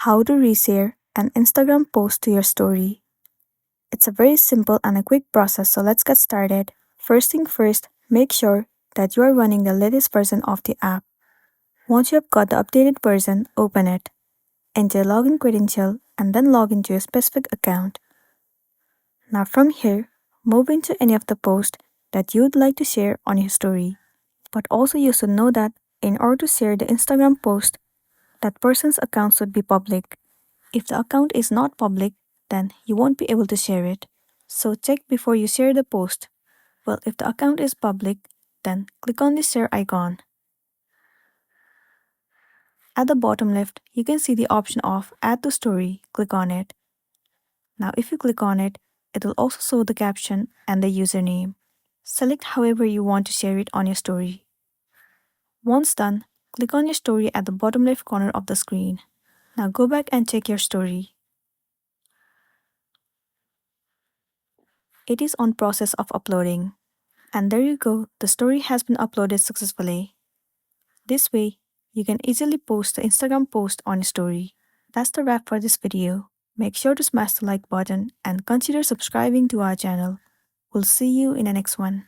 How to reshare an Instagram post to your story. It's a very simple and a quick process, so let's get started. First thing first, make sure that you are running the latest version of the app. Once you have got the updated version, open it. Enter your login credential and then log into your specific account. Now from here, move into any of the posts that you'd like to share on your story. But also you should know that in order to share the Instagram post, that person's account should be public. If the account is not public, then you won't be able to share it. So check before you share the post. Well, if the account is public, then click on the share icon. At the bottom left, you can see the option of Add to Story. Click on it. Now if you click on it, it will also show the caption and the username. Select however you want to share it on your story. Once done, click on your story at the bottom left corner of the screen. Now go back and check your story. It is on process of uploading. And there you go, the story has been uploaded successfully. This way, you can easily post the Instagram post on your story. That's the wrap for this video. Make sure to smash the like button and consider subscribing to our channel. We'll see you in the next one.